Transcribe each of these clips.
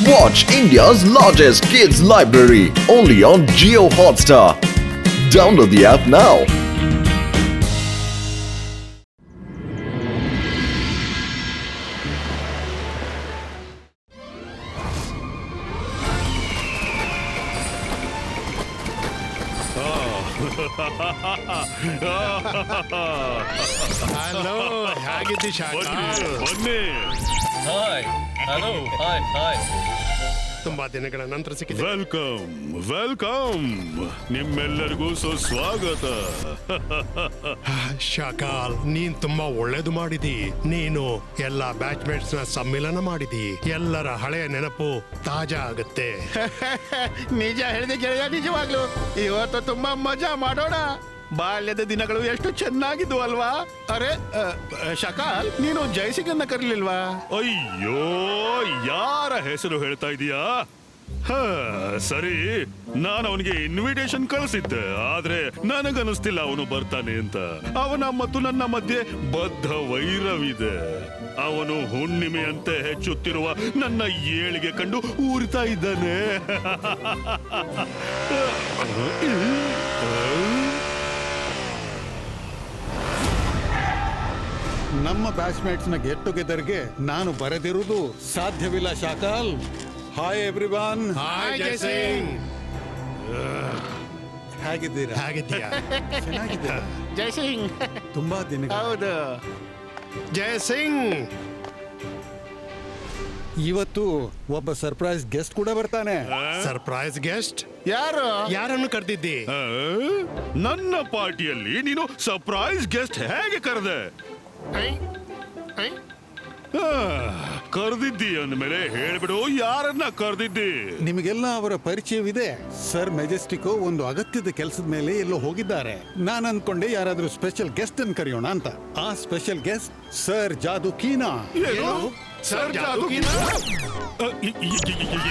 Watch India's largest kids library only on Jio Hotstar. Download the app now. Hello, ಹೇಗಿದ್ದಿ ಶಾಕಾಲ್? ಬನ್ನಿ. Hi hello hi hi ತುಂಬಾ ದಿನಗಳ ನಂತರ ಸಿಕ್ಕಿದೆ. ವೆಲ್ಕಮ್ ವೆಲ್ಕಮ್, ನಿಮ್ಮೆಲ್ಲರಿಗೂ ಸುಸ್ವಾಗತ. ಶಾಕಾಲ್, ನೀನ್ ತುಂಬಾ ಒಳ್ಳೇದು ಮಾಡಿದಿ. ನೀನು ಎಲ್ಲಾ ಬ್ಯಾಚ್ಮೇಟ್ಸ್ ನ ಸಮ್ಮಿಲನ ಮಾಡಿದಿ. ಎಲ್ಲರ ಹಳೆಯ ನೆನಪು ತಾಜಾ ಆಗುತ್ತೆ. ನಿಜ ಹೇಳಿದೆ ಗೆಳೆಯ, ನಿಜವಾಗ್ಲು ಇವತ್ತು ತುಂಬಾ ಮಜಾ ಮಾಡೋಣ. ಬಾಲ್ಯದ ದಿನಗಳು ಎಷ್ಟು ಚೆನ್ನಾಗಿದ್ವು ಅಲ್ವಾ? ಅರೆ ಶಕಾಲ್, ನೀನು ಜಯಸಿಂಗನ್ನ ಕರೀಲಿಲ್ವಾ? ಅಯ್ಯೋ, ಯಾರ ಹೆಸರು ಹೇಳ್ತಾ ಇದೀಯಾ? ಸರಿ, ನಾನು ಅವನಿಗೆ ಇನ್ವಿಟೇಷನ್ ಕಳಿಸಿದ್ದೆ, ಆದ್ರೆ ನನಗನ್ನಿಸ್ತಿಲ್ಲ ಅವನು ಬರ್ತಾನೆ ಅಂತ. ಅವನ ಮತ್ತು ನನ್ನ ಮಧ್ಯೆ ಬದ್ಧ ವೈರವಿದೆ. ಅವನು ಹುಣ್ಣಿಮೆಯಂತೆ ಹೆಚ್ಚುತ್ತಿರುವ ನನ್ನ ಏಳಿಗೆ ಕಂಡು ಊರ್ತಾ ಇದ್ದಾನೆ. ನಮ್ಮ ಬ್ಯಾಚ್ಮೇಟ್ಸ್ನ ಗೆಟ್ ಟುಗೆದರ್ಗೆ ನಾನು ಬರೆದಿರುವುದು ಸಾಧ್ಯವಿಲ್ಲ Shakaal. Hi everyone. Hi Jaisingh, ಹೇಗಿದ್ದೀರಾ? ಹೇಗಿದ್ದೀಯಾ? ಚೆನ್ನಾಗಿದ್ದೀರಾ? ಜಯಸಿಂಗ್, ತುಂಬಾ ದಿನ. ಹೌದು ಜಯಸಿಂಗ್, ಇವತ್ತು ಒಬ್ಬ ಸರ್ಪ್ರೈಸ್ ಗೆಸ್ಟ್ ಕೂಡ ಬರ್ತಾನೆ. Surprise guest? ಯಾರು? ಯಾರನ್ನು ಕರೆದಿದ್ದಿ? ನನ್ನ ಪಾರ್ಟಿಯಲ್ಲಿ ನೀನು ಸರ್ಪ್ರೈಸ್ ಗೆಸ್ಟ್ ಹೇಗೆ ಕರೆದೆ? ಕರೆದಿದ್ದಿ ಅಂದ್ಮೇಲೆ ಹೇಳ್ಬಿಡು, ಯಾರನ್ನ ಕರೆದಿದ್ದಿ? ನಿಮಗೆಲ್ಲ ಅವರ ಪರಿಚಯವಿದೆ. ಸರ್ ಮೆಜೆಸ್ಟಿಕೋ ಒಂದು ಅಗತ್ಯದ ಕೆಲಸದ ಮೇಲೆ ಎಲ್ಲೋ ಹೋಗಿದ್ದಾರೆ. ನಾನು ಅನ್ಕೊಂಡೆ ಯಾರಾದ್ರೂ ಸ್ಪೆಷಲ್ ಗೆಸ್ಟ್ ಅನ್ನು ಕರೆಯೋಣ ಅಂತ. ಆ ಸ್ಪೆಷಲ್ ಗೆಸ್ಟ್ ಸರ್ ಜಾದು ಕೀನಾ. ಏನು? ಸರ್ ಜಾದೂಕಿನಾ?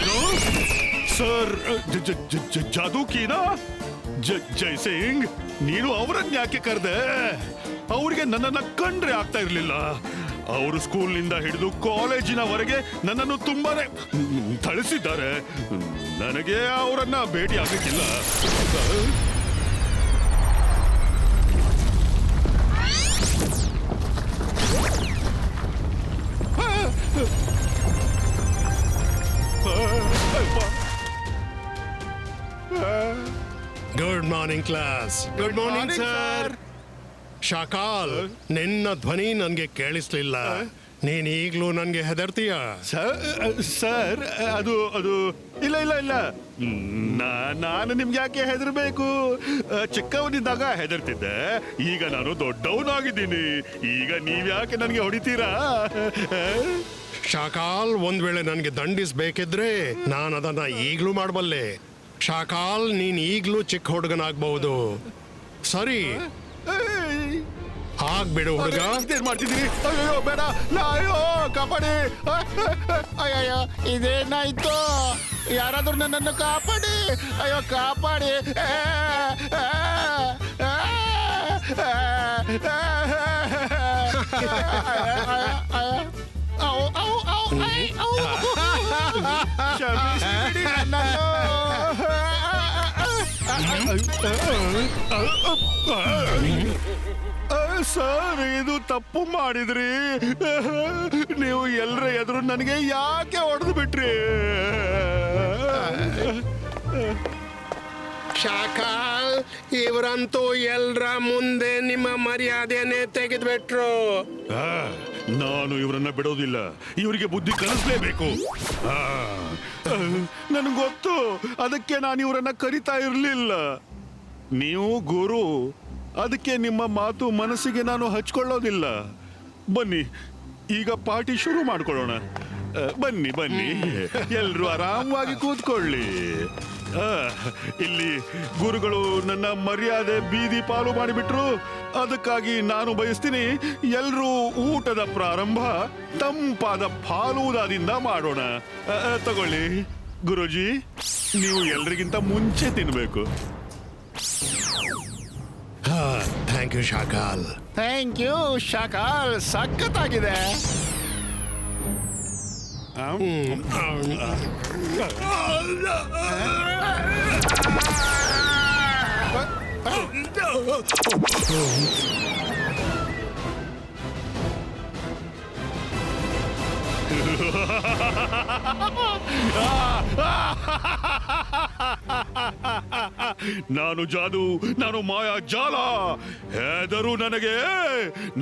ಏನು? ಸರ್ ಜಾದೂಕಿನಾ? ಜಯಸಿಂಗ್, ನೀನು ಅವರನ್ನ ಯಾಕೆ ಕರೆದೆ? ಅವ್ರಿಗೆ ನನ್ನನ್ನ ಕಂಡ್ರೆ ಆಗ್ತಾ ಇರ್ಲಿಲ್ಲ. ಅವರು ಸ್ಕೂಲ್ನಿಂದ ಹಿಡಿದು ಕಾಲೇಜಿನವರೆಗೆ ನನ್ನನ್ನು ತುಂಬಾನೇ ಥಳಿಸಿದ್ದಾರೆ. ನನಗೆ ಅವರನ್ನ ಭೇಟಿ ಆಗಕ್ಕಿಲ್ಲ. Good morning class. Good morning sir. Shakaal, ನಿನ್ನ ಧ್ವನಿ ನನ್ಗೆ ಕೇಳಿಸ್ಲಿಲ್ಲ. ನೀನ್ ಈಗ್ಲೂ ನನ್ಗೆ ಹೆದರ್ತೀಯ? ಸರ್, ಅದು ಅದು ಇಲ್ಲ ಇಲ್ಲ ಇಲ್ಲ, ನಾನು ನಿಮ್ಗೆ ಯಾಕೆ ಹೆದರ್ಬೇಕು? ಚಿಕ್ಕವನಿದ್ದಾಗ ಹೆದರ್ತಿದ್ದೆ, ಈಗ ನಾನು ದೊಡ್ಡವನಾಗಿದ್ದೀನಿ. ಈಗ ನೀವ್ಯಾಕೆ ನನಗೆ ಹೊಡಿತೀರಾ? ಶಾಕಾಲ್, ಒಂದ್ ವೇಳೆ ನನ್ಗೆ ದಂಡಿಸ್ಬೇಕಿದ್ರೆ ನಾನು ಅದನ್ನ ಈಗ್ಲೂ ಮಾಡಬಲ್ಲೆ. ಶಾಕಾಲ್, ನೀನ್ ಈಗ್ಲೂ ಚಿಕ್ಕ ಹುಡುಗನಾಗ್ಬಹುದು. ಸರಿ, ಆಗ್ಬಿಡು ಹುಡುಗ. ಇದೇನ್ ಮಾಡ್ತಿದ್ದೀರಿ? ಅಯ್ಯೋ ಬೇಡ, ಅಯ್ಯೋ ಕಾಪಾಡಿ. ಅಯ್ಯಯ್ಯೋ, ಇದೇನಾಯ್ತು? ಯಾರಾದ್ರೂ ನನ್ನನ್ನು ಕಾಪಾಡಿ. ಅಯ್ಯೋ ಕಾಪಾಡಿ. ಕ್ಷಮಿಸ್ಬಿಡಿ ನನ್ನನ್ನು. ಸರ್, ಇದು ತಪ್ಪು ಮಾಡಿದ್ರಿ. ನೀವು ಎಲ್ಲರ ಎದುರು ನನಗೆ ಯಾಕೆ ಹೊಡೆದು ಬಿಟ್ರಿ? ಶಾಕಾಲ್, ಇವರಂತೂ ಎಲ್ರ ಮುಂದೆ ನಿಮ್ಮ ಮರ್ಯಾದೆಯನ್ನೇ ತೆಗೆದ್ಬಿಟ್ರು. ನಾನು ಇವರನ್ನ ಬಿಡೋದಿಲ್ಲ. ಇವರಿಗೆ ಬುದ್ಧಿ ಕಲಿಸ್ಲೇಬೇಕು. ನನಗೆ ಗೊತ್ತು, ಅದಕ್ಕೆ ನಾನು ಇವರನ್ನ ಕರಿತಾ ಇರಲಿಲ್ಲ. ನೀವು ಗುರು, ಅದಕ್ಕೆ ನಿಮ್ಮ ಮಾತು ಮನಸ್ಸಿಗೆ ನಾನು ಹಚ್ಕೊಳ್ಳೋದಿಲ್ಲ. ಬನ್ನಿ, ಈಗ ಪಾರ್ಟಿ ಶುರು ಮಾಡ್ಕೊಳ್ಳೋಣ. ಬನ್ನಿ ಬನ್ನಿ, ಎಲ್ರು ಆರಾಮವಾಗಿ ಕೂತ್ಕೊಳ್ಳಿ. ಇಲ್ಲಿ ಗುರುಗಳು ನನ್ನ ಮರ್ಯಾದೆ ಬೀದಿ ಪಾಲು ಮಾಡಿಬಿಟ್ರು. ಅದಕ್ಕಾಗಿ ನಾನು ಬಯಸ್ತೀನಿ, ಎಲ್ರೂ ಊಟದ ಪ್ರಾರಂಭ ತಂಪಾದ ಫಾಲೂದಾದಿಂದ ಮಾಡೋಣ. ತಗೊಳ್ಳಿ ಗುರುಜಿ, ನೀವು ಎಲ್ರಿಗಿಂತ ಮುಂಚೆ ತಿನ್ಬೇಕು. Thank you Shakaal. Thank you Shakaal, ಸಖತ್ತಾಗಿದೆ. ನಾನು ಜಾದು, ನಾನು ಮಾಯಾ ಜಾಲ, ಹೆದರು ನನಗೆ,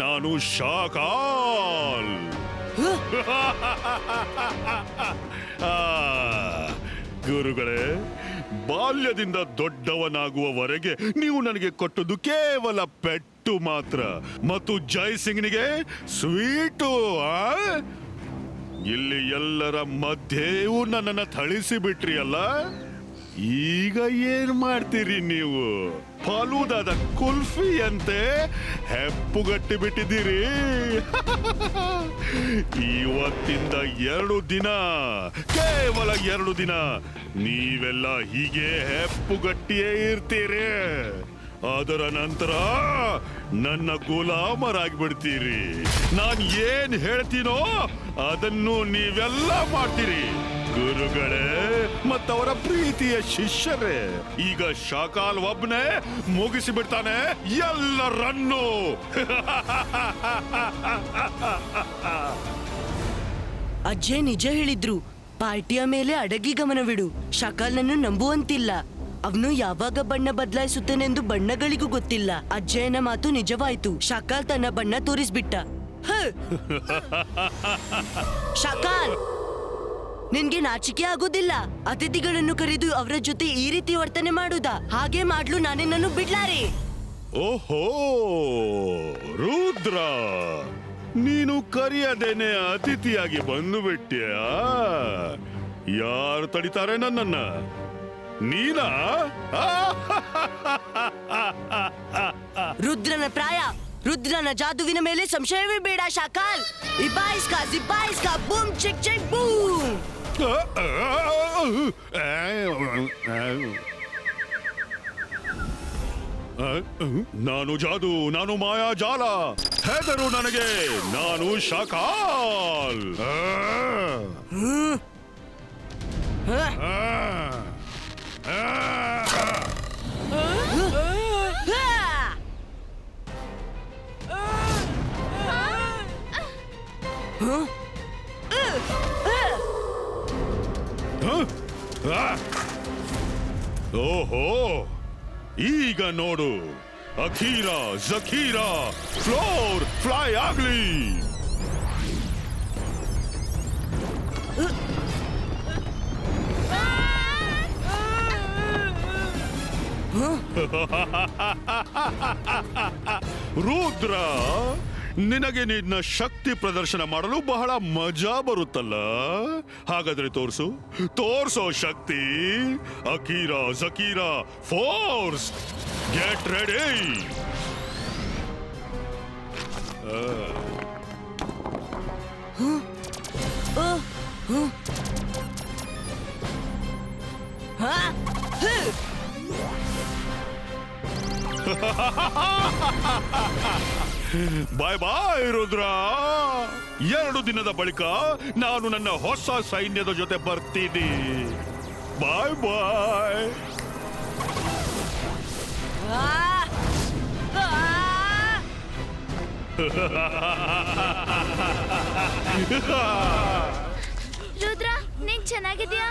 ನಾನು ಶಾಕಾಲ್. ಆ, ಗುರುಗಳೇ, ಬಾಲ್ಯದಿಂದ ದೊಡ್ಡವನಾಗುವವರೆಗೆ ನೀವು ನನಗೆ ಕೊಟ್ಟದ್ದು ಕೇವಲ ಪೆಟ್ಟು ಮಾತ್ರ, ಮತ್ತು ಜೈ ಸಿಂಗ್ನಿಗೆ ಸ್ವೀಟು. ಇಲ್ಲಿ ಎಲ್ಲರ ಮಧ್ಯೆಯೂ ನನ್ನನ್ನು ಥಳಿಸಿ ಬಿಟ್ರಿ ಅಲ್ಲ. ಈಗ ಏನ್ ಮಾಡ್ತೀರಿ ನೀವು? ಫಲೂದಾದ ಕುಲ್ಫಿಯಂತೆ ಹೆಪ್ಪುಗಟ್ಟಿ ಬಿಟ್ಟಿದ್ದೀರಿ. ಇವತ್ತಿಂದ 2 ದಿನ, ಕೇವಲ 2 ದಿನ ನೀವೆಲ್ಲ ಹೀಗೆ ಹೆಪ್ಪುಗಟ್ಟಿಯೇ ಇರ್ತೀರಿ. ಅದರ ನಂತರ ನನ್ನ ಗುಲಾಮರಾಗ್ಬಿಡ್ತೀರಿ. ನಾನು ಏನ್ ಹೇಳ್ತೀನೋ ಅದನ್ನು ನೀವೆಲ್ಲ ಮಾಡ್ತೀರಿ. ಗುರುಗಳೇ ಮತ್ತವರ ಪ್ರೀತಿಯ ಶಿಷ್ಯರೇ, ಈಗ ಶಾಕಾಲ್ ಒಬ್ಬನೇ ಮುಗಿಸಿ ಬಿಡ್ತಾನೆ ಎಲ್ಲರನ್ನೂ. ಅಜ್ಜಯ್ ನಿಜ ಹೇಳಿದ್ರು. ಪಾರ್ಟಿಯ ಮೇಲೆ ಅಡಗಿ ಗಮನವಿಡು. ಶಕಾಲ್ನನ್ನು ನಂಬುವಂತಿಲ್ಲ. ಅವನು ಯಾವಾಗ ಬಣ್ಣ ಬದಲಾಯಿಸುತ್ತೇನೆಂದು ಬಣ್ಣಗಳಿಗೂ ಗೊತ್ತಿಲ್ಲ. ಅಜ್ಜಯನ ಮಾತು ನಿಜವಾಯ್ತು. ಶಕಾಲ್ ತನ್ನ ಬಣ್ಣ ತೋರಿಸ್ಬಿಟ್ಟ. ಶಕಾಲ್, ನಿನ್ಗೆ ನಾಚಿಕೆ ಆಗೋದಿಲ್ಲ? ಅತಿಥಿಗಳನ್ನು ಕರೆದು ಅವರ ಜೊತೆ ಈ ರೀತಿ ವರ್ತನೆ ಮಾಡುದಾ? ಹಾಗೆ ಮಾಡ್ಲು ನಾನಿನ್ನನ್ನು ಬಿಡ್ಲಾರೆ. ಓಹೋ ರುದ್ರ, ನೀನು ಕರೆಯದೇನೆ ಅತಿಥಿಯಾಗಿ ಬಂದು ಬಿಟ್ಟ್ಯಾ? ಯಾರು ತಡಿತಾರೆ ನನ್ನನ್ನ? ನೀನಾ? ರುದ್ರನ ಪ್ರಾಯ, ರುದ್ರನ ಜಾದುವಿನ ಮೇಲೆ ಸಂಶಯವೇ ಬೇಡ ಶಾಕಾಲ್. ಇಬಾಯಿಸ್ಕಾ ಜಿಬಾಯಿಸ್ಕಾ ಬೂಮ್ ಚಿಕ್ ಚಿಕ್ ಬೂಮ್. ನಾನು ಜಾದು, ನಾನು ಮಾಯಾ ಜಾಲ, ಹೆದರು ನನಗೆ, ನಾನು ಶಾಕಾಲ್. ಓಹೋ, ಈಗ ನೋಡು, ಅಖೀರಾ ಜಖೀರಾ ಫ್ಲೋರ್ ಫ್ಲೈ ಆಗ್ಲಿ. ರುದ್ರ, ನಿನಗೆ ನಿನ್ನ ಶಕ್ತಿ ಪ್ರದರ್ಶನ ಮಾಡಲು ಬಹಳ ಮಜಾ ಬರುತ್ತಲ್ಲ. ಹಾಗಾದ್ರೆ ತೋರ್ಸು, ತೋರ್ಸೋ ಶಕ್ತಿ. Akira ಜಕೀರಾ force, get ready. ಬಾಯ್ ಬಾಯ್ ರುದ್ರ. 2 ದಿನದ ಬಳಿಕ ನಾನು ನನ್ನ ಹೊಸ ಸೈನ್ಯದ ಜೊತೆ ಬರ್ತೀನಿ. ಬಾಯ್ ಬಾಯ್. ರುದ್ರ, ನೀನ್ ಚೆನ್ನಾಗಿದ್ಯಾ?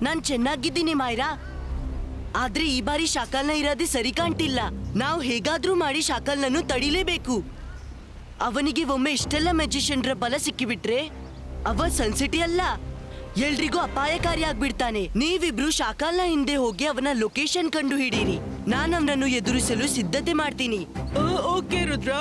ನಾನ್ ಚೆನ್ನಾಗಿದ್ದೀನಿ ಮಾಯ್ರಾ. ಆದ್ರೆ ಈ ಬಾರಿ ಶಾಕಾಲ್ನ ಇರೋದೇ ಸರಿ ಕಾಣ್ತಿಲ್ಲ. ನಾವು ಹೇಗಾದ್ರೂ ಮಾಡಿ ಶಾಕಾಲ್ನನ್ನು ತಡಿಲೇಬೇಕು. ಅವನಿಗೆ ಒಮ್ಮೆ ಇಷ್ಟೆಲ್ಲ ಮ್ಯಾಜಿಷಿಯನ್ರ ಬಲ ಸಿಕ್ಕಿಬಿಟ್ರೆ ಅವ ಸನ್ಸಿಟಿ ಅಲ್ಲ, ಎಲ್ರಿಗೂ ಅಪಾಯಕಾರಿ ಆಗ್ಬಿಡ್ತಾನೆ. ನೀವಿಬ್ರು ಶಾಕಾಲ್ನ ಹಿಂದೆ ಹೋಗಿ ಅವನ ಲೊಕೇಶನ್ ಕಂಡು ಹಿಡೀರಿ. ನಾನು ಅವನನ್ನು ಎದುರಿಸಲು ಸಿದ್ಧತೆ ಮಾಡ್ತೀನಿ. ಓಕೆ ರುದ್ರ.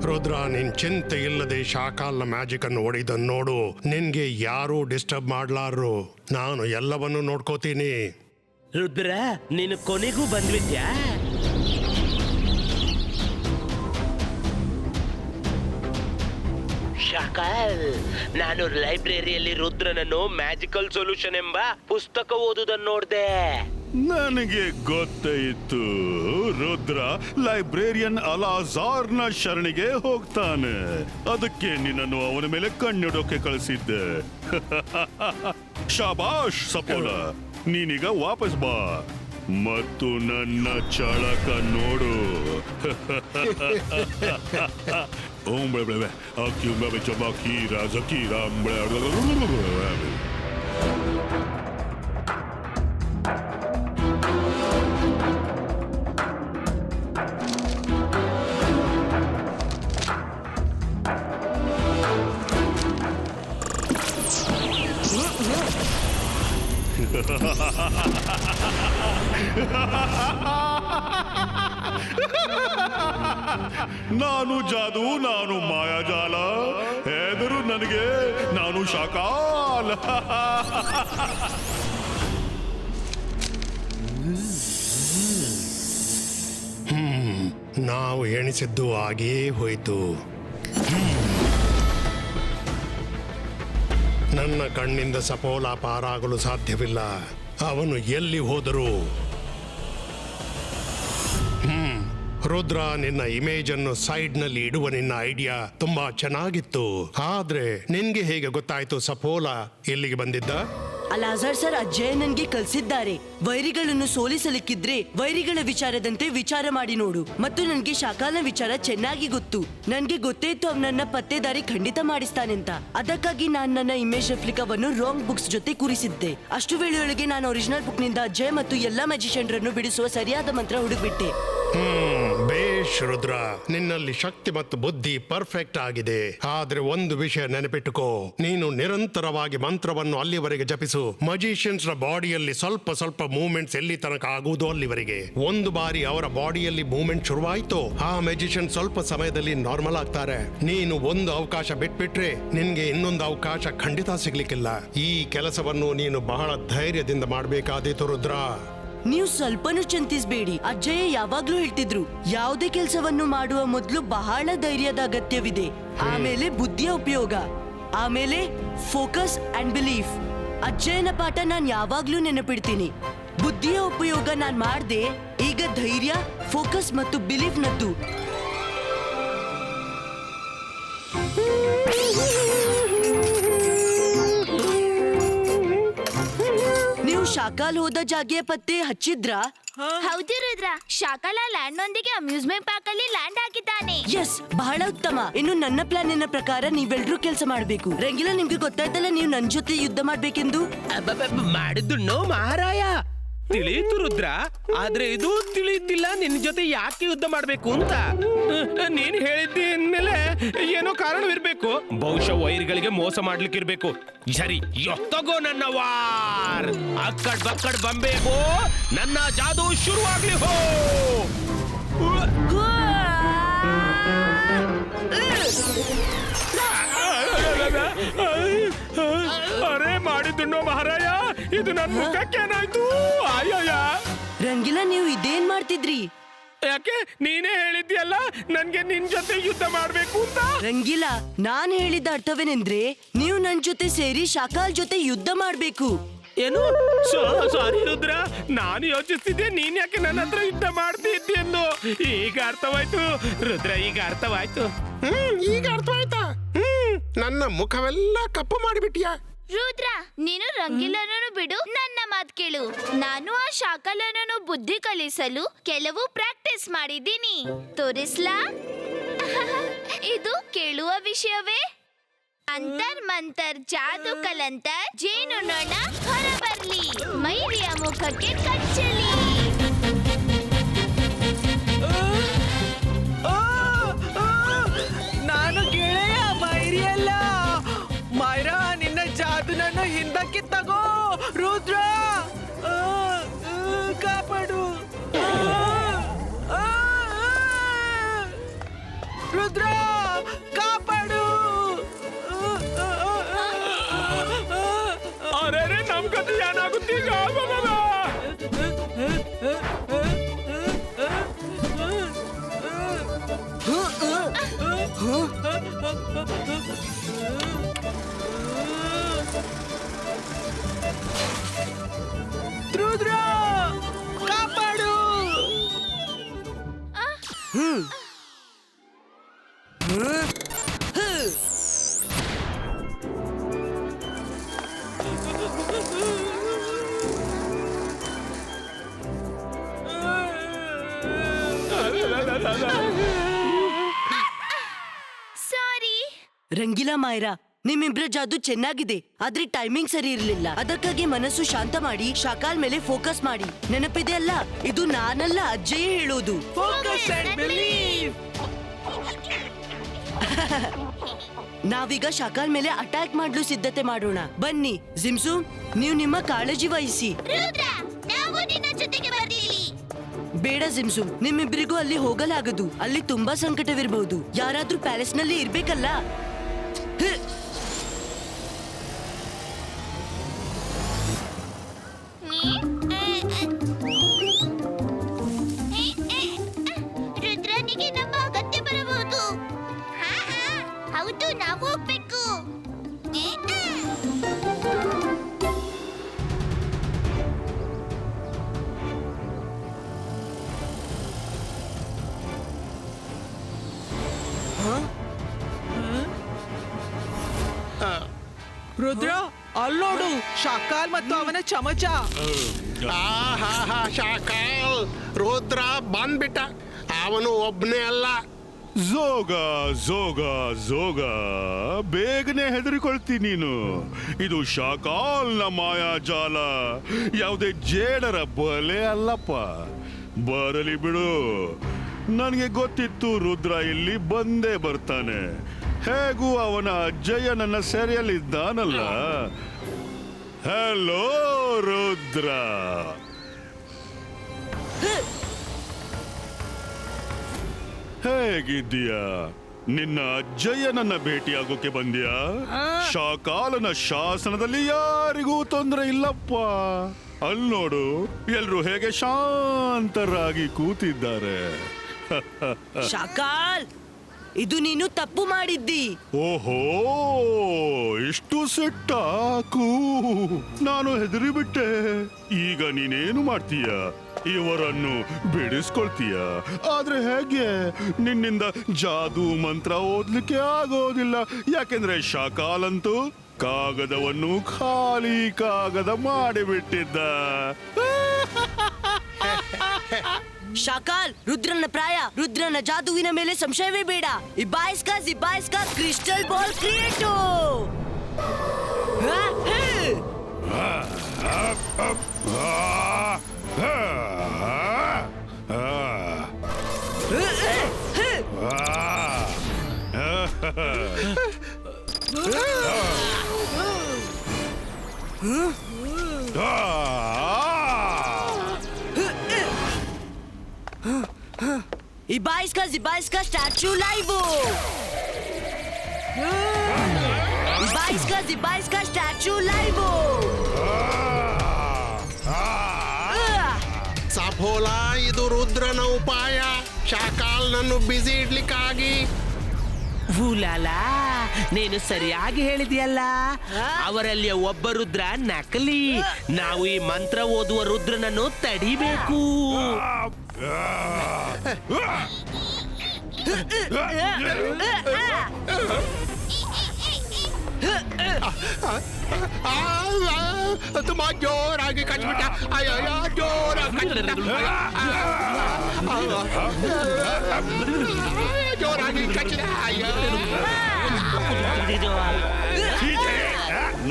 ರುದ್ರ, ನಿನ್ ಚಿಂತೆ ಇಲ್ಲದೆ ಶಾಕಾಲ್ನ ಮ್ಯಾಜಿಕ್ ಅನ್ನು ಹೊಡಿದನ್ ನೋಡು. ನಿನ್ಗೆ ಯಾರೂ ಡಿಸ್ಟರ್ಬ್ ಮಾಡ್ಲಾರು. ನಾನು ಎಲ್ಲವನ್ನೂ ನೋಡ್ಕೋತೀನಿ. ರುದ್ರ, ನೀನು ಕೊನೆಗೂ ಬಂದ್ಬಿಟ್ಯಾ? ಶಕಲ್, ನಾನು ಲೈಬ್ರರಿಯಲ್ಲಿ ರುದ್ರನನ್ನು ಮ್ಯಾಜಿಕಲ್ ಸೊಲ್ಯೂಷನ್ ಎಂಬ ಪುಸ್ತಕ ಓದುವುದನ್ನು ನೋಡ್ದೆ. ನನಗೆ ಗೊತ್ತೇ ಇತ್ತು ರುದ್ರ ಲೈಬ್ರೇರಿಯನ್ ಅಲಾಜಾರ್ನ ಶರಣಿಗೆ ಹೋಗ್ತಾನೆ. ಅದಕ್ಕೆ ನಿನ್ನನ್ನು ಅವನ ಮೇಲೆ ಕಣ್ಣಿಡೋಕೆ ಕಳಿಸಿದ್ದೆ. ಶಾಬಾಷ್ ಸಪೋಲ, ನೀನೀಗ ವಾಪಸ್ ಬಾ ಮತ್ತು ನನ್ನ ಚಳಕ ನೋಡು. ನಾನು ಜಾದು, ನಾನು ಮಾಯಾಜಾಲ, ಹೆದರು ನನಗೆ, ನಾನು ಶಾಕಾಲ. ನಾವು ಎಣಿಸಿದ್ದು ಹಾಗೆಯೇ ಹೋಯಿತು. ನನ್ನ ಕಣ್ಣಿಂದ ಸಪೋಲ ಪಾರಾಗಲು ಸಾಧ್ಯವಿಲ್ಲ. ಅವನು ಎಲ್ಲಿ ಹೋದರೂ. ರುದ್ರ, ನಿನ್ನ ಇಮೇಜ್ ಅನ್ನು ಸೈಡ್ ನಲ್ಲಿ ಇಡುವ ನಿನ್ನ ಐಡಿಯಾ ತುಂಬಾ ಚೆನ್ನಾಗಿತ್ತು. ಆದ್ರೆ ನಿನ್ಗೆ ಹೇಗೆ ಗೊತ್ತಾಯ್ತು ಸಪೋಲ ಎಲ್ಲಿಗೆ ಬಂದಿದ್ದ? ಅಲಾಜಾರ್ ಸರ್ ಅಜ್ಜಯ್ ನನ್ಗೆ ಕಲ್ಸಿದ್ದಾರೆ. ವೈರಿಗಳನ್ನು ಸೋಲಿಸಲಿಕ್ಕಿದ್ರೆ ವೈರಿಗಳ ವಿಚಾರದಂತೆ ವಿಚಾರ ಮಾಡಿ ನೋಡು. ಮತ್ತು ನನ್ಗೆ ಶಾಕಾಲ್ನ ವಿಚಾರ ಚೆನ್ನಾಗಿ ಗೊತ್ತು. ನನ್ಗೆ ಗೊತ್ತೇ ಇತ್ತು ಅವನನ್ನ ಪತ್ತೆದಾರಿ ಖಂಡಿತ ಮಾಡಿಸ್ತಾನೆಂತ. ಅದಕ್ಕಾಗಿ ನಾನು ನನ್ನ ಇಮೇಜ್ ರೆಪ್ಲಿಕಾವನ್ನು ರಾಂಗ್ ಬುಕ್ಸ್ ಜೊತೆ ಕೂರಿಸಿದ್ದೆ. ಅಷ್ಟು ವೇಳೆಯೊಳಗೆ ನಾನು ಒರಿಜಿನಲ್ ಬುಕ್ ನಿಂದ ಅಜ್ಜಯ್ ಮತ್ತು ಎಲ್ಲಾ ಮ್ಯಾಜಿಷಿಯನ್ರನ್ನು ಬಿಡಿಸುವ ಸರಿಯಾದ ಮಂತ್ರ ಹುಡುಕ್ಬಿಟ್ಟೆ. ಬೇಷ್ ರುದ್ರ, ನಿನ್ನಲ್ಲಿ ಶಕ್ತಿ ಮತ್ತು ಬುದ್ಧಿ ಪರ್ಫೆಕ್ಟ್ ಆಗಿದೆ. ಆದ್ರೆ ಒಂದು ವಿಷಯ ನೆನಪಿಟ್ಟುಕೋ, ನೀನು ನಿರಂತರವಾಗಿ ಮಂತ್ರವನ್ನು ಅಲ್ಲಿವರೆಗೆ ಜಪಿಸು. ಮಜಿಷಿಯನ್ಸ್ ರ ಬಾಡಿಯಲ್ಲಿ ಸ್ವಲ್ಪ ಸ್ವಲ್ಪ ಮೂವ್ಮೆಂಟ್ಸ್ ಎಲ್ಲಿ ತನಕ ಆಗುವುದು ಅಲ್ಲಿವರೆಗೆ. ಒಂದು ಬಾರಿ ಅವರ ಬಾಡಿಯಲ್ಲಿ ಮೂವ್ಮೆಂಟ್ ಶುರುವಾಯ್ತು, ಆ ಮ್ಯಾಜಿಷಿಯನ್ ಸ್ವಲ್ಪ ಸಮಯದಲ್ಲಿ ನಾರ್ಮಲ್ ಆಗ್ತಾರೆ. ನೀನು ಒಂದು ಅವಕಾಶ ಬಿಟ್ಬಿಟ್ರೆ ನಿನ್ಗೆ ಇನ್ನೊಂದು ಅವಕಾಶ ಖಂಡಿತ ಸಿಗ್ಲಿಕ್ಕಿಲ್ಲ. ಈ ಕೆಲಸವನ್ನು ನೀನು ಬಹಳ ಧೈರ್ಯದಿಂದ ಮಾಡಬೇಕಾದೀತು ರುದ್ರ. ನೀವು ಸ್ವಲ್ಪನೂ ಚಿಂತಿಸಬೇಡಿ. ಅಜ್ಜಯ್ಯ ಯಾವಾಗ್ಲೂ ಹೇಳ್ತಿದ್ರು, ಯಾವುದೇ ಕೆಲಸವನ್ನು ಮಾಡುವ ಮೊದಲು ಬಹಳ ಧೈರ್ಯದ ಅಗತ್ಯವಿದೆ, ಆಮೇಲೆ ಬುದ್ಧಿಯ ಉಪಯೋಗ, ಆಮೇಲೆ ಫೋಕಸ್ ಅಂಡ್ ಬಿಲೀಫ್. ಅಜ್ಜಯ್ಯನ ಪಾಠ ನಾನ್ ಯಾವಾಗ್ಲೂ ನೆನಪಿಡ್ತೀನಿ. ಬುದ್ಧಿಯ ಉಪಯೋಗ ನಾನ್ ಮಾಡ್ದೆ, ಈಗ ಧೈರ್ಯ, ಫೋಕಸ್ ಮತ್ತು ಬಿಲೀಫ್ ನದ್ದು. ನೀವು ಶಾಕಾಲ್ ಹೋದ ಜಾಗೆಯ ಪತ್ತೆ ಹಚ್ಚಿದ್ರಾ? ಹೌದು ರುದ್ರ, ಶಾಕಲ ಲ್ಯಾಂಡ್ ನೊಂದಿಗೆ ಅಮ್ಯೂಸ್ಮೆಂಟ್ ಪಾರ್ಕ್ ಅಲ್ಲಿ ಲ್ಯಾಂಡ್ ಆಗಿದ್ದಾನೆ. ಎಸ್, ಬಹಳ ಉತ್ತಮ. ಇನ್ನು ನನ್ನ ಪ್ಲಾನಿನ ಪ್ರಕಾರ ನೀವೆಲ್ರೂ ಕೆಲಸ ಮಾಡಬೇಕು. ರಂಗಿಲಾ, ನಿಮ್ಗೆ ಗೊತ್ತಾಯ್ತಲ್ಲ ನೀವು ನನ್ ಜೊತೆ ಯುದ್ಧ ಮಾಡ್ಬೇಕೆಂದು. ಮಾಡಿದ್ದು ಮಹಾರಾಯ ತಿಳಿಯಿತು ರುದ್ರ, ಆದ್ರೆ ಇದು ತಿಳಿಯುತ್ತಿಲ್ಲ ನಿನ್ ಜೊತೆ ಯಾಕೆ ಯುದ್ಧ ಮಾಡ್ಬೇಕು ಅಂತ. ನೀನ್ ಹೇಳಿದ್ಮೇಲೆ ಏನೋ ಕಾರಣವಿರ್ಬೇಕು. ಬಹುಶಃ ವೈರಿಗಳಿಗೆ ಮೋಸ ಮಾಡ್ಲಿಕ್ಕಿರ್ಬೇಕು. ಸರಿ, ಎತ್ತಗೋ ನನ್ನ ವಾರ್, ಅಕ್ಕಡ್ ಬಕ್ಕಡ್ ಬಂಬೇಕು, ನನ್ನ ಜಾದು ಶುರುವಾಗ್ಲಿ. ಹೋ ಅರೆ ಮಾಡಿದ್ದು ಮಹಾರಾಯ, ಇದು ನನ್ನ ಮುಖಕ್ಕೇನಾಯ್ತು? ಅಯ್ಯಯ್ಯ ರಂಗಿಲಾ, ನೀವು ಇದೇನ್ ಮಾಡ್ತಿದ್ರಿ? ಯಾಕೆ ನೀನೇ ಹೇಳಿದ್ಯಲ್ಲ ನನ್ಗೆ ನಿನ್ ಜೊತೆ ಯುದ್ಧ ಮಾಡ್ಬೇಕು ಅಂತ. ರಂಗಿಲಾ, ನಾನ್ ಹೇಳಿದ ಅರ್ಥವೇನೆಂದ್ರೆ ನೀವು ನನ್ ಜೊತೆ ಸೇರಿ ಶಾಕಾಲ್ ಜೊತೆ ಯುದ್ಧ ಮಾಡ್ಬೇಕು. ಏನು? ಸಾರಿ ರುದ್ರ, ನಾನು ಯೋಚಿಸ್ತಿದ್ದೆ ನೀನ್ ಯಾಕೆ ನನ್ನ ಹತ್ರ ಯುದ್ಧ ಮಾಡ್ತಿದ್ದಿ ಎಂದು. ಈಗ ಅರ್ಥವಾಯ್ತು ರುದ್ರ, ಈಗ ಅರ್ಥವಾಯ್ತು. ಈಗ ಅರ್ಥವಾಯ್ತಾ? ನನ್ನ ಮುಖವೆಲ್ಲ ಕಪ್ಪು ಮಾಡಿಬಿಟ್ಟಿಯಾ? ರುದ್ರ, ನೀನು ರಂಗಿಲನನ್ನು ಬಿಡು, ನನ್ನ ಮಾತು ಕೇಳು. ನಾನು ಆ ಶಾಕಲನನ್ನು ಬುದ್ಧಿ ಕಲಿಸಲು ಕೆಲವು ಪ್ರಾಕ್ಟೀಸ್ ಮಾಡಿದ್ದೀನಿ. ತೋರಿಸ್ಲಾ? ಇದು ಕೇಳುವ ವಿಷಯವೇ. ಅಂತರ್ ಮಂತರ್ ಜಾದು ಕಲಂತರ್, ಜೇನು ನೊಣ ಹೊರಬರ್ಲಿ, ಮೈರಿಯ ಮುಖಕ್ಕೆ ಕಚ್ಚಲಿ. ನಾನು ಗೆಳೆಯ ಮೈರಿಯಲ್ಲ. ಮೈರಾ, ನಿನ್ನ ಜಾದುನನ್ನು ಹಿಂದಕ್ಕೆ ತಗೋ. ರುದ್ರ, ಕಾಪಾಡು. ರುದ್ರ, ಕಾಪಾಡು. ಅರೆ ನಮ್ ಕತೆ ಏನಾಗುತ್ತೀಗ? ಸಾರಿ. ರಂಗಿಲಾ ಮಾಯರಾ, ನಿಮ್ಮಿಬ್ರ ಜಾದು ಚೆನ್ನಾಗಿದೆ, ಆದ್ರೆ ಟೈಮಿಂಗ್ ಸರಿ ಇರ್ಲಿಲ್ಲ. ಅದಕ್ಕಾಗಿ ಮನಸ್ಸು ಶಾಂತ ಮಾಡಿ ಶಾಕಾಲ್ ಮೇಲೆ ಫೋಕಸ್ ಮಾಡಿ. ನೆನಪಿದೆ ಅಲ್ಲ, ಇದು ನಾನಲ್ಲ, ಅಜ್ಜಯೇ ಹೇಳೋದು. ನಾವೀಗ ಶಾಕಾಲ್ ಮೇಲೆ ಅಟ್ಯಾಕ್ ಮಾಡಲು ಸಿದ್ಧತೆ ಮಾಡೋಣ. ಬನ್ನಿ ಜಿಮ್ಸು, ನೀವು ನಿಮ್ಮ ಕಾಳಜಿ ವಹಿಸಿ. ರುದ್ರ, ನಾವು ನಿನ್ನ ಜೊತೆಗೆ ಬರ್ತೀವಿ. ಬೇಡ ಜಿಮ್ಸು, ನಿಮ್ಮಿಬ್ಬರಿಗೂ ಅಲ್ಲಿ ಹೋಗಲಾಗದು. ಅಲ್ಲಿ ತುಂಬಾ ಸಂಕಟವಿರಬಹುದು. ಯಾರಾದ್ರೂ ಪ್ಯಾಲೇಸ್ ನಲ್ಲಿ ಇರ್ಬೇಕಲ್ಲ. ರುದ್ರನಿಗೆ ನಮ್ಮ ಅಗತ್ಯ ಬರಬಹುದು. ಹೌದು, ನಾವು ಹೋಗ್ಬೇಕು. ರುದ್ರ, ಅಲ್ಲೋಡು, ಶಾಕಾಲ್ ಮತ್ತು ಅವನ ಚಮಚ. ಶಾಕಾಲ್, ರುದ್ರ ಬಂದ್ಬಿಟ್ಟ. ಅವನು ಒಬ್ನೇ ಅಲ್ಲ. ಝೋಗ ಝೋಗ ಝೋಗ, ಬೇಗನೆ ಹೆದರಿಕೊಳ್ತಿ ನೀನು. ಇದು ಶಾಕಾಲ್ನ ಮಾಯಾಜಾಲ, ಯಾವುದೇ ಜೇಡರ ಬಲೆ ಅಲ್ಲಪ್ಪ. ಬರಲಿ ಬಿಡು, ನನಗೆ ಗೊತ್ತಿತ್ತು ರುದ್ರ ಇಲ್ಲಿ ಬಂದೇ ಬರ್ತಾನೆ. ಹೇಗೂ ಅವನ ಅಜ್ಜಯ್ಯ ನನ್ನ ಸೆರೆಯಲ್ಲಿದ್ದಾನಲ್ಲ. ಹಲೋ ರುದ್ರ. ಹೇಗಿದ್ದೀಯಾ? ನಿನ್ನ ಅಜ್ಜಯ್ಯನನ್ನ ಭೇಟಿಯಾಗೋಕೆ ಬಂದ್ಯಾ? ಶಾಕಾಲನ ಶಾಸನದಲ್ಲಿ ಯಾರಿಗೂ ತೊಂದರೆ ಇಲ್ಲಪ್ಪ. ಅಲ್ಲಿ ನೋಡು, ಎಲ್ರು ಹೇಗೆ ಶಾಂತರಾಗಿ ಕೂತಿದ್ದಾರೆ. ಶಾಕಾಲ್, ಇದು ನೀನು ತಪ್ಪು ಮಾಡಿದ್ದಿ. ಓಹೋ, ಇಷ್ಟು ಸೆಟ್ಟಾಕು. ನಾನು ಹೆದರಿಬಿಟ್ಟೆ. ಈಗ ನೀನೇನು ಮಾಡ್ತೀಯ? ಇವರನ್ನು ಬಿಡಿಸ್ಕೊಳ್ತೀಯ. ಆದ್ರೆ ಹೇಗೆ? ನಿನ್ನಿಂದ ಜಾದೂ ಮಂತ್ರ ಓದ್ಲಿಕ್ಕೆ ಆಗೋದಿಲ್ಲ. ಯಾಕೆಂದ್ರೆ ಶಾಕಾಲಂತೂ ಕಾಗದವನ್ನು ಖಾಲಿ ಕಾಗದ ಮಾಡಿಬಿಟ್ಟಿದ್ದ. ಶಾಕಾಲ್, ರುದ್ರನ ಪ್ರಾಯ, ರುದ್ರನ ಜಾದುವಿನ ಮೇಲೆ ಸಂಶಯವೇ ಬೇಡ. ಇಬ್ಬಾಯಿಸ್ಕಾ crystal ball create. Ibaiska statue live. Ibaiska statue live. ಸಫೋಲ, ಇದು ರುದ್ರನ ಉಪಾಯ. ಶಾಕಾಲ್ನನ್ನು ಬಿಸಿ ಇಡ್ಲಿಕ್ಕಾಗಿ. ಭೂಲಾಲಾ, ನೀನು ಸರಿಯಾಗಿ ಹೇಳಿದ್ಯಲ್ಲ. ಅವರಲ್ಲಿ ಒಬ್ಬ ರುದ್ರ ನಕಲಿ. ನಾವು ಈ ಮಂತ್ರ ಓದುವ ರುದ್ರನನ್ನು ತಡಿಬೇಕು. ತುಂಬಾ ಜೋರಾಗಿ ಕಚ್ಬಿಟ್ಟ. ಅಯ್ಯೋ, ಜೋರಾಗಿ ಕಚ್ಚಿದ.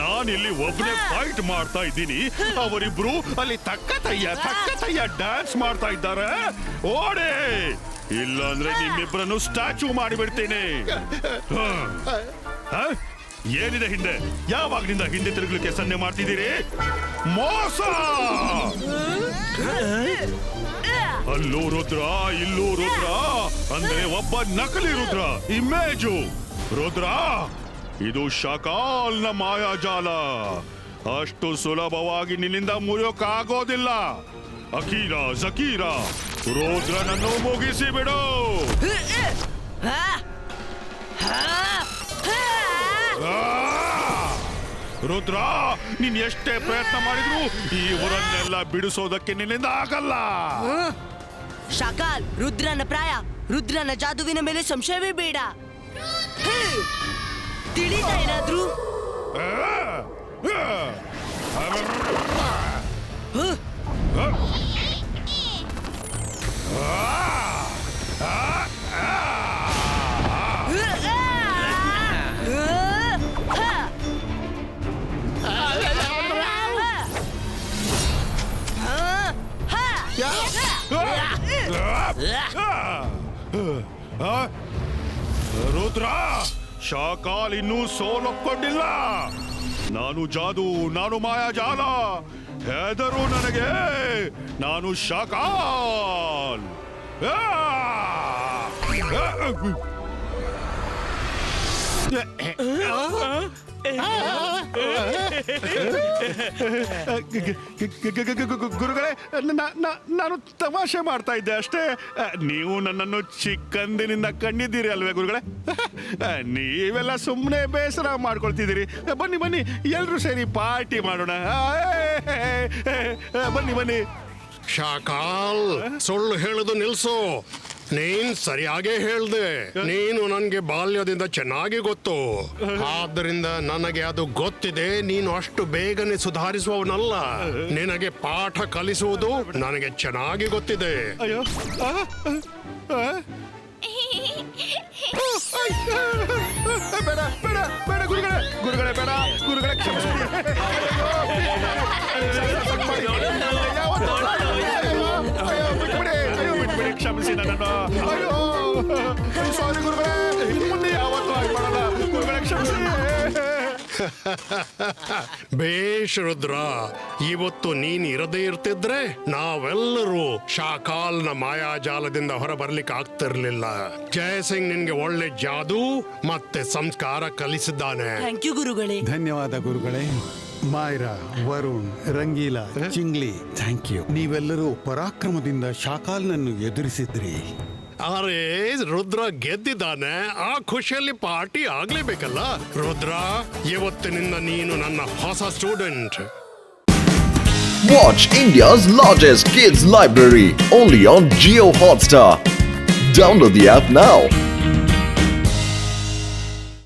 ನಾನಿಲ್ಲಿ ಒಬ್ಬನೇ ಫೈಟ್ ಮಾಡ್ತಾ ಇದ್ದೀನಿ, ಅವರಿಬ್ರು ಅಲ್ಲಿ ತಕ್ಕ ಡ್ಯಾನ್ಸ್ ಮಾಡ್ತಾ ಇದ್ದಾರೆ. ಓಡೇ, ಇಲ್ಲ ಅಂದ್ರೆ ನಿಮ್ಮಿಬ್ಬರನ್ನು ಸ್ಟ್ಯಾಚು ಮಾಡಿಬಿಡ್ತೀನಿ. ಏನಿದೆ ಹಿಂದೆ? ಯಾವಾಗ್ನಿಂದ ಹಿಂದೆ ತಿರುಗಲಿಕ್ಕೆ ಸನ್ನೆ ಮಾಡ್ತಿದ್ದೀರಿ? ಮೋಸ! ಅಲ್ಲೂ ರುದ್ರ, ಇಲ್ಲೂ ರುದ್ರ, ಅಂದ್ರೆ ಒಬ್ಬ ನಕಲಿ ರುದ್ರ, ಇಮೇಜು. ರುದ್ರ, ಇದು ಶಾಕಾಲ್ನ ಮಾಯಾಜಾಲ. ಅಷ್ಟು ಸುಲಭವಾಗಿ ನಿನ್ನಿಂದ ಮುರಿಯೋಕ್ಕಾಗೋದಿಲ್ಲ. ಅಕೀರ ಜಕೀರ, ರುದ್ರನನ್ನು ಮುಗಿಸಿ ಬಿಡು. ರುದ್ರ, ನೀನ್ ಎಷ್ಟೇ ಪ್ರಯತ್ನ ಮಾಡಿದ್ರು ಇವರನ್ನೆಲ್ಲ ಬಿಡಿಸೋದಕ್ಕೆ ನಿನ್ನಿಂದ ಆಗಲ್ಲ. ಶಾಕಾಲ್, ರುದ್ರನ ಪ್ರಾಯ, ರುದ್ರನ ಜಾದುವಿನ ಮೇಲೆ ಸಂಶಯವೇ ಬೇಡ. ತಿಳಿತಾ ಏನಾದ್ರು ರುದ್ರ, ಶಾಕಾಲ್ ಇನ್ನೂ ಸೋಲೊಪ್ಕೊಂಡಿಲ್ಲ. ನಾನು ಜಾದು, ನಾನು ಮಾಯಾಜಾಲ. ಹೆದರು ನನಗೆ, ನಾನು ಶಾಕಾಲ್. ಗುರುಗಳೇ, ನಾನು ತಮಾಷೆ ಮಾಡ್ತಾ ಇದ್ದೆ ಅಷ್ಟೇ. ನೀವು ನನ್ನನ್ನು ಚಿಕ್ಕಂದಿನಿಂದ ಕಂಡಿದ್ದೀರಿ ಅಲ್ವೇ ಗುರುಗಳೇ? ನೀವೆಲ್ಲ ಸುಮ್ಮನೆ ಬೇಸರ ಮಾಡ್ಕೊಳ್ತಿದ್ದೀರಿ. ಬನ್ನಿ ಬನ್ನಿ, ಎಲ್ರೂ ಸೇರಿ ಪಾರ್ಟಿ ಮಾಡೋಣ. ಬನ್ನಿ ಬನ್ನಿ. ಶಾಕಾಲ್, ಸುಳ್ಳು ಹೇಳುದು ನಿಲ್ಸು. ನೀನ್ ಸರಿಯಾಗೇ ಹೇಳ್ದೆ. ನೀನು ನನ್ಗೆ ಬಾಲ್ಯದಿಂದ ಚೆನ್ನಾಗಿ ಗೊತ್ತು. ಆದ್ದರಿಂದ ನನಗೆ ಅದು ಗೊತ್ತಿದೆ. ನೀನು ಅಷ್ಟು ಬೇಗನೆ ಸುಧಾರಿಸುವವನಲ್ಲ. ನಿನಗೆ ಪಾಠ ಕಲಿಸುವುದು ನನಗೆ ಚೆನ್ನಾಗಿ ಗೊತ್ತಿದೆ. ಅಯ್ಯೋ, ಬೇಡ ಬೇಡ ಬೇಡ ಗುರುಗಳೇ, ಗುರುಗಳೇ ಬೇಡ, ಗುರುಗಳೇ ಕ್ಷಮಿಸ್ಬಿಡಿ. ಬಿಟ್ಬಿಡಿ, ಕ್ಷಮಿಸಿ ನನ್ನನ್ನು. ಅಯ್ಯೋ ಸಾರಿ ಗುರುಗಳೇ, ಇನ್ನು ಮುಂದೆ ಯಾವತ್ತೂ ಹಾಗೆ ಮಾಡಲ್ಲ. ಗುರುಗಳೇ ಕ್ಷಮಿಸಿ. ಬೇಷ್ ರುದ್ರ, ಇವತ್ತು ನೀನ್ ಇರದೇ ಇರ್ತಿದ್ರೆ ನಾವೆಲ್ಲರೂ ಶಾಕಾಲ್ನ ಮಾಯಾಜಾಲದಿಂದ ಹೊರ ಬರ್ಲಿಕ್ಕೆ ಆಗ್ತಿರ್ಲಿಲ್ಲ. ಜಯಸಿಂಗ್ ನಿನ್ಗೆ ಒಳ್ಳೆ ಜಾದು ಮತ್ತೆ ಸಂಸ್ಕಾರ ಕಲಿಸಿದ್ದಾನೆ. ಥ್ಯಾಂಕ್ ಯು ಗುರುಗಳೇ. ಧನ್ಯವಾದ ಗುರುಗಳೇ. ಮಾಯ್ರಾ, ವರುಣ್, ರಂಗೀಲಾ, ಚಿಂಗ್ಲಿ, ಥ್ಯಾಂಕ್ ಯು. ನೀವೆಲ್ಲರೂ ಪರಾಕ್ರಮದಿಂದ ಶಾಕಾಲ್ನನ್ನು ಎದುರಿಸಿದ್ರಿ. ಅರೆ, ರುದ್ರ ಗೆದ್ದಿದ್ದಾನೆ. ಆ ಖುಷಿಯಲ್ಲಿ ಪಾರ್ಟಿ ಆಗ್ಲೇಬೇಕಲ್ಲ. ರುದ್ರ, ಇವತ್ತಿನಿಂದ ನೀನು ನನ್ನ ಹೊಸ student. Watch India's largest kids library only on Jio Hotstar. Download the app now.